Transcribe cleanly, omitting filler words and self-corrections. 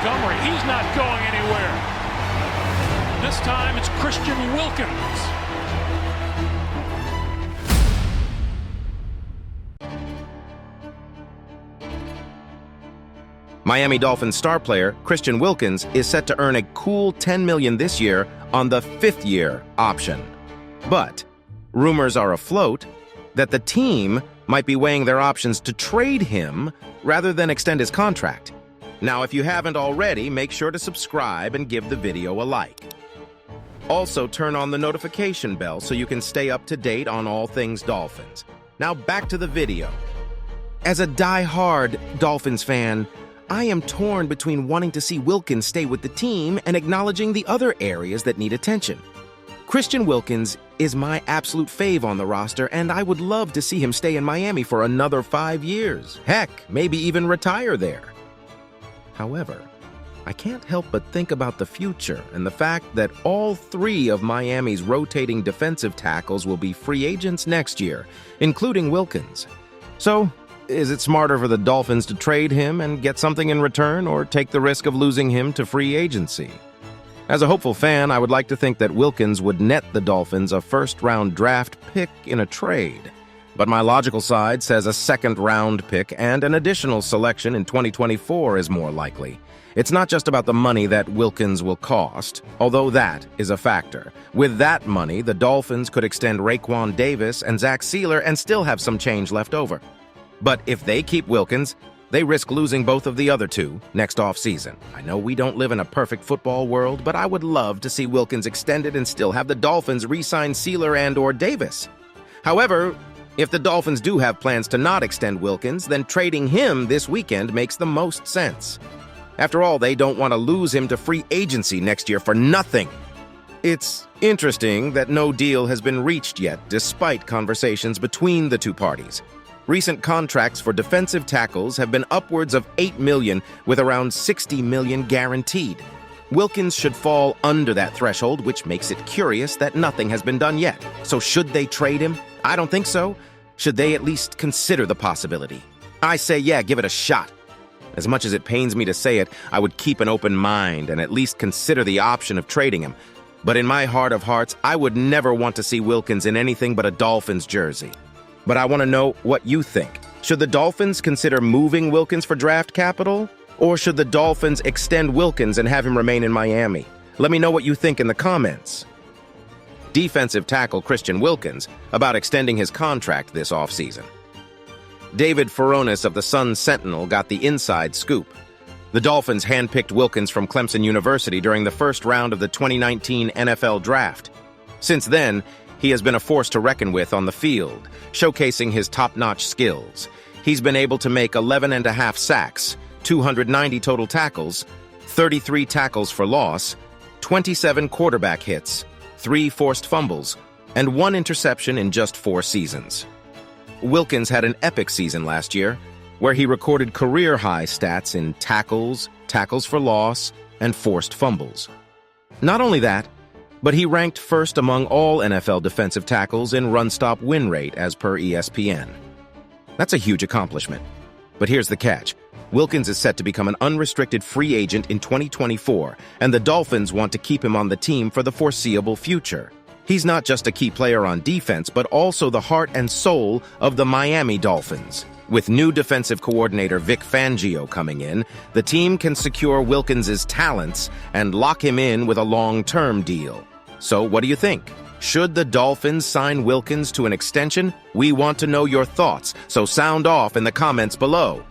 Montgomery. He's not going anywhere. This time it's Christian Wilkins. Miami Dolphins star player Christian Wilkins is set to earn a cool $10 million this year on the fifth-year option. But rumors are afloat that the team might be weighing their options to trade him rather than extend his contract. Now, if you haven't already, make sure to subscribe and give the video a like. Also, turn on the notification bell so you can stay up to date on all things Dolphins. Now, back to the video. As a die-hard Dolphins fan, I am torn between wanting to see Wilkins stay with the team and acknowledging the other areas that need attention. Christian Wilkins is my absolute fave on the roster, and I would love to see him stay in Miami for another 5 years. Heck, maybe even retire there. However, I can't help but think about the future and the fact that all 3 of Miami's rotating defensive tackles will be free agents next year, including Wilkins. So, is it smarter for the Dolphins to trade him and get something in return, or take the risk of losing him to free agency? As a hopeful fan, I would like to think that Wilkins would net the Dolphins a first-round draft pick in a trade. But my logical side says a second-round pick and an additional selection in 2024 is more likely. It's not just about the money that Wilkins will cost, although that is a factor. With that money, the Dolphins could extend Raekwon Davis and Sieler and still have some change left over. But if they keep Wilkins, they risk losing both of the other 2 next offseason. I know we don't live in a perfect football world, but I would love to see Wilkins extended and still have the Dolphins re-sign Sieler and/or Davis. However, if the Dolphins do have plans to not extend Wilkins, then trading him this weekend makes the most sense. After all, they don't want to lose him to free agency next year for nothing. It's interesting that no deal has been reached yet, despite conversations between the 2 parties. Recent contracts for defensive tackles have been upwards of $8 million, with around $60 million guaranteed. Wilkins should fall under that threshold, which makes it curious that nothing has been done yet. So should they trade him? I don't think so. Should they at least consider the possibility? I say yeah, give it a shot. As much as it pains me to say it, I would keep an open mind and at least consider the option of trading him. But in my heart of hearts, I would never want to see Wilkins in anything but a Dolphins jersey. But I want to know what you think. Should the Dolphins consider moving Wilkins for draft capital? Or should the Dolphins extend Wilkins and have him remain in Miami? Let me know what you think in the comments. Defensive tackle Christian Wilkins about extending his contract this offseason. David Furones of the Sun-Sentinel got the inside scoop. The Dolphins handpicked Wilkins from Clemson University during the first round of the 2019 NFL Draft. Since then, he has been a force to reckon with on the field, showcasing his top-notch skills. He's been able to make 11.5 sacks, 290 total tackles, 33 tackles for loss, 27 quarterback hits, 3 forced fumbles, and 1 interception in just 4 seasons. Wilkins had an epic season last year, where he recorded career-high stats in tackles, tackles for loss, and forced fumbles. Not only that, but he ranked first among all NFL defensive tackles in run-stop win rate as per ESPN. That's a huge accomplishment. But here's the catch. Wilkins is set to become an unrestricted free agent in 2024, and the Dolphins want to keep him on the team for the foreseeable future. He's not just a key player on defense, but also the heart and soul of the Miami Dolphins. With new defensive coordinator Vic Fangio coming in, the team can secure Wilkins' talents and lock him in with a long-term deal. So what do you think? Should the Dolphins sign Wilkins to an extension? We want to know your thoughts, so sound off in the comments below.